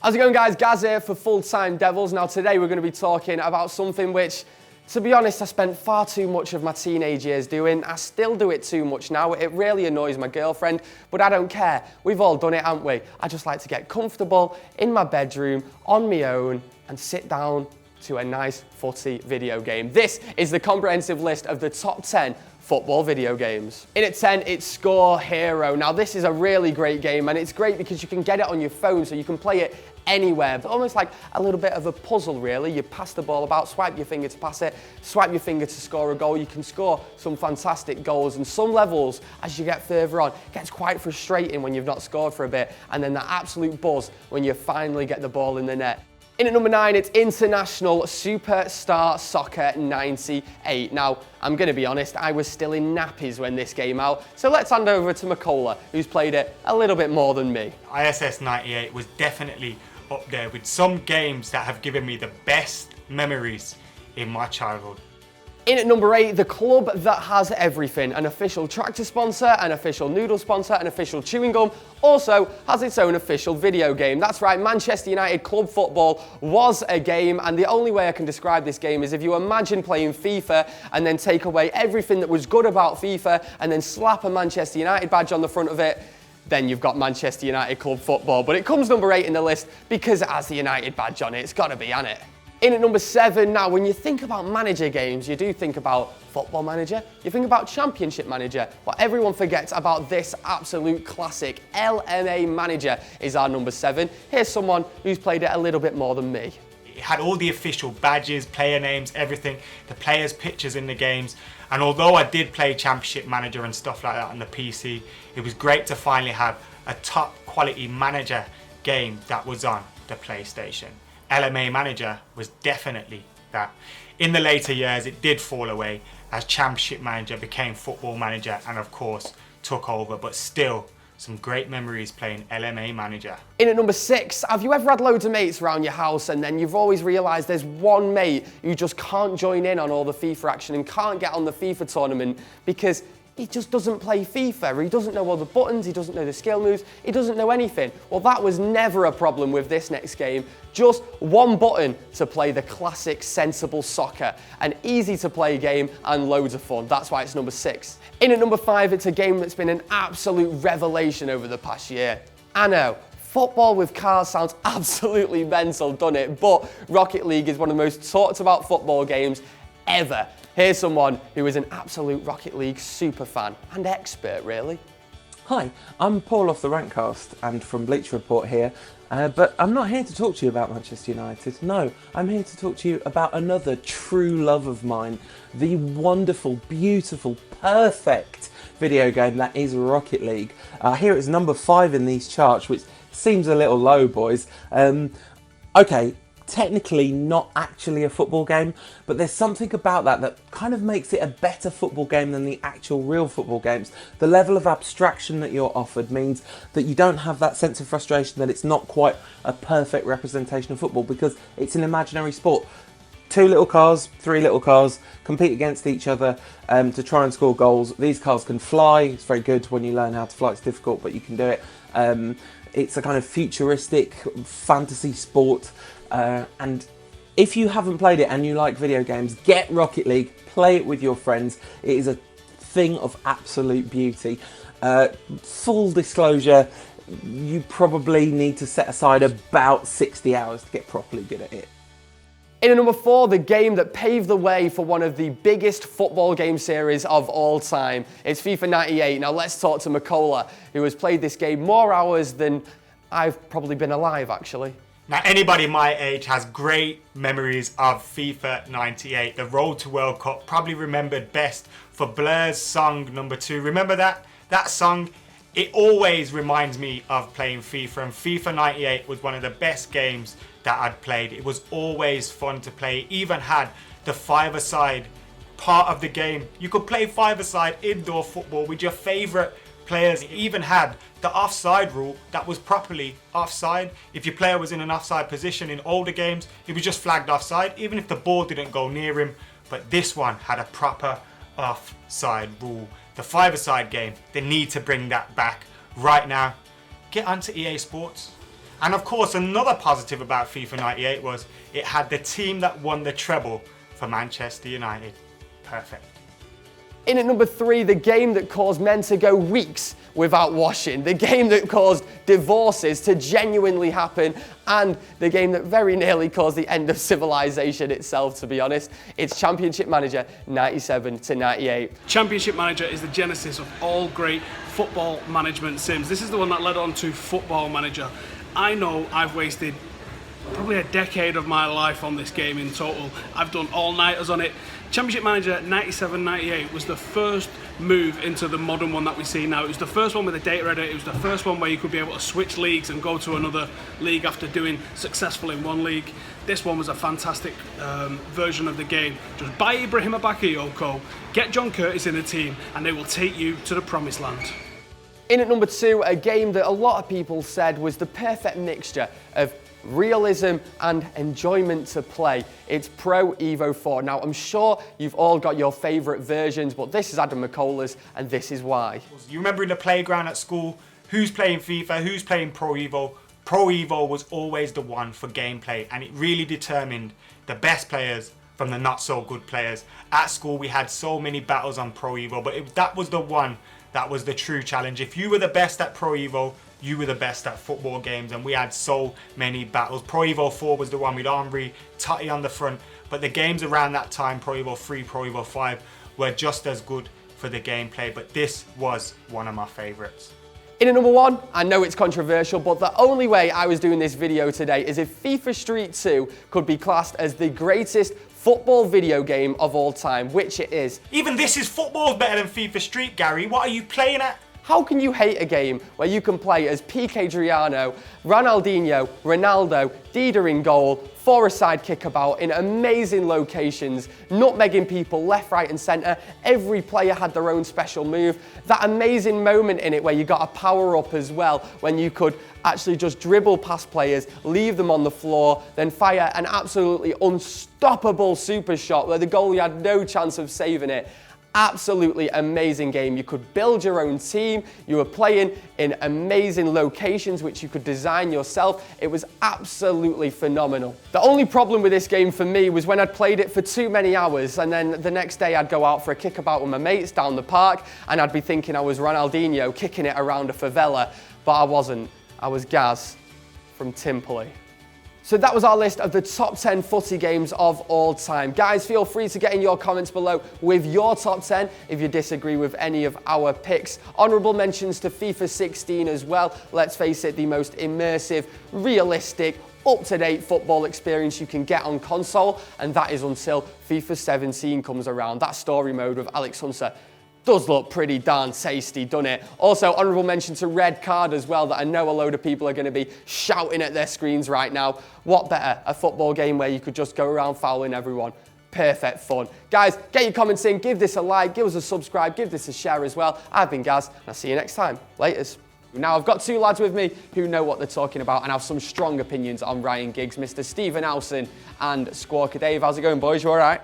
How's it going, guys? Gaz here for Full Time Devils. Now today we're going to be talking about something which, to be honest, I spent far too much of my teenage years doing. I still do it too much now. It really annoys my girlfriend, but I don't care. We've all done it, haven't we? I just like to get comfortable in my bedroom on my own and sit down to a nice footy video game. This is the comprehensive list of the top 10 football video games. In at 10, it's Score Hero. Now this is a really great game, and it's great because you can get it on your phone, so you can play it anywhere, but almost like a little bit of a puzzle really. You pass the ball about, swipe your finger to pass it, swipe your finger to score a goal. You can score some fantastic goals, and some levels, as you get further on, gets quite frustrating when you've not scored for a bit, and then that absolute buzz when you finally get the ball in the net. In at number 9, it's International Superstar Soccer 98. Now, I'm going to be honest, I was still in nappies when this came out, so let's hand over to Makola, who's played it a little bit more than me. ISS 98 was definitely up there with some games that have given me the best memories in my childhood. In at number 8, the club that has everything. An official tractor sponsor, an official noodle sponsor, an official chewing gum, also has its own official video game. That's right, Manchester United Club Football was a game, and the only way I can describe this game is if you imagine playing FIFA and then take away everything that was good about FIFA and then slap a Manchester United badge on the front of it, then you've got Manchester United Club Football. But it comes number 8 in the list because it has the United badge on it. It's got to be, hasn't it? In at number 7, now when you think about manager games, you do think about Football Manager, you think about Championship Manager, but everyone forgets about this absolute classic. LMA Manager is our number 7. Here's someone who's played it a little bit more than me. It had all the official badges, player names, everything, the players' pictures in the games, and although I did play Championship Manager and stuff like that on the PC, it was great to finally have a top quality manager game that was on the PlayStation. LMA Manager was definitely that. In the later years it did fall away as Championship Manager became Football Manager and of course took over, but still some great memories playing LMA Manager. In at number 6, have you ever had loads of mates around your house and then you've always realised there's one mate who just can't join in on all the FIFA action and can't get on the FIFA tournament because he just doesn't play FIFA, he doesn't know all the buttons, he doesn't know the skill moves, he doesn't know anything? Well, that was never a problem with this next game. Just one button to play the classic sensible soccer. An easy to play game and loads of fun. That's why it's number 6. In at number 5, it's a game that's been an absolute revelation over the past year. I know, football with cars sounds absolutely mental, doesn't it? But Rocket League is one of the most talked about football games ever. Here's someone who is an absolute Rocket League super fan and expert, really. Hi, I'm Paul off the Rankcast and from Bleacher Report here, but I'm not here to talk to you about Manchester United. No, I'm here to talk to you about another true love of mine, the wonderful, beautiful, perfect video game that is Rocket League. Here it's number 5 in these charts, which seems a little low, boys. Okay. Technically not actually a football game, but there's something about that kind of makes it a better football game than the actual real football games. The level of abstraction that you're offered means that you don't have that sense of frustration that it's not quite a perfect representation of football because it's an imaginary sport. 2 little cars, 3 little cars compete against each other to try and score goals. These cars can fly. It's very good when you learn how to fly. It's difficult, but you can do it. It's a kind of futuristic fantasy sport. And if you haven't played it and you like video games, get Rocket League, play it with your friends. It is a thing of absolute beauty. Full disclosure, you probably need to set aside about 60 hours to get properly good at it. In at number 4, the game that paved the way for one of the biggest football game series of all time. It's FIFA 98. Now let's talk to Makola, who has played this game more hours than I've probably been alive, actually. Now anybody my age has great memories of FIFA 98. The Road to World Cup, probably remembered best for Blur's song number 2. Remember that? That song, it always reminds me of playing FIFA, and FIFA 98 was one of the best games that I'd played. It was always fun to play. It even had the 5-a-side part of the game. You could play 5-a-side indoor football with your favourite players. It even had the offside rule that was properly offside. If your player was in an offside position in older games, he was just flagged offside, even if the ball didn't go near him. But this one had a proper offside rule. The 5-a-side game, they need to bring that back right now. Get onto EA Sports, And of course, another positive about FIFA 98 was it had the team that won the treble for Manchester United. Perfect. In at number 3, the game that caused men to go weeks without washing, the game that caused divorces to genuinely happen, and the game that very nearly caused the end of civilization itself, to be honest. It's Championship Manager 97 to 98. Championship Manager is the genesis of all great football management sims. This is the one that led on to Football Manager. I know I've wasted probably a decade of my life on this game in total. I've done all-nighters on it. Championship Manager 97-98 was the first move into the modern one that we see now. It was the first one with a data editor. It was the first one where you could be able to switch leagues and go to another league after doing successful in one league. This one was a fantastic version of the game. Just buy Ibrahima Bakayoko, get John Curtis in the team, and they will take you to the promised land. In at number 2, a game that a lot of people said was the perfect mixture of realism and enjoyment to play. It's Pro Evo 4. Now, I'm sure you've all got your favourite versions, but this is Adam McCullough's, and this is why. You remember in the playground at school, who's playing FIFA, who's playing Pro Evo? Pro Evo was always the one for gameplay, and it really determined the best players from the not so good players. At school, we had so many battles on Pro Evo, but that was the one that was the true challenge. If you were the best at Pro Evo, you were the best at football games, and we had so many battles. Pro Evo 4 was the one with Henry, Totti on the front, but the games around that time, Pro Evo 3, Pro Evo 5, were just as good for the gameplay, but this was one of my favourites. In at number 1, I know it's controversial, but the only way I was doing this video today is if FIFA Street 2 could be classed as the greatest football video game of all time, which it is. Even This Is Football's better than FIFA Street, Gary. What are you playing at? How can you hate a game where you can play as Pique Adriano, Ronaldinho, Ronaldo, Dida in goal, 4-a-side kickabout in amazing locations, nutmegging people left, right and centre. Every player had their own special move. That amazing moment in it where you got a power up as well, when you could actually just dribble past players, leave them on the floor, then fire an absolutely unstoppable super shot where the goalie had no chance of saving it. Absolutely amazing game. You could build your own team. You were playing in amazing locations which you could design yourself. It was absolutely phenomenal. The only problem with this game for me was when I'd played it for too many hours, and then the next day I'd go out for a kickabout with my mates down the park and I'd be thinking I was Ronaldinho kicking it around a favela, but I wasn't. I was Gaz from Timperley. So that was our list of the top 10 footy games of all time. Guys, feel free to get in your comments below with your top 10 if you disagree with any of our picks. Honourable mentions to FIFA 16 as well. Let's face it, the most immersive, realistic, up-to-date football experience you can get on console, and that is until FIFA 17 comes around. That story mode with Alex Hunter does look pretty darn tasty, doesn't it? Also, honourable mention to Red Card as well, that I know a load of people are going to be shouting at their screens right now. What better, a football game where you could just go around fouling everyone? Perfect fun. Guys, get your comments in, give this a like, give us a subscribe, give this a share as well. I've been Gaz, and I'll see you next time. Laters. Now, I've got 2 lads with me who know what they're talking about and have some strong opinions on Ryan Giggs, Mr. Stephen Alson and Squawker Dave. How's it going, boys? You all right?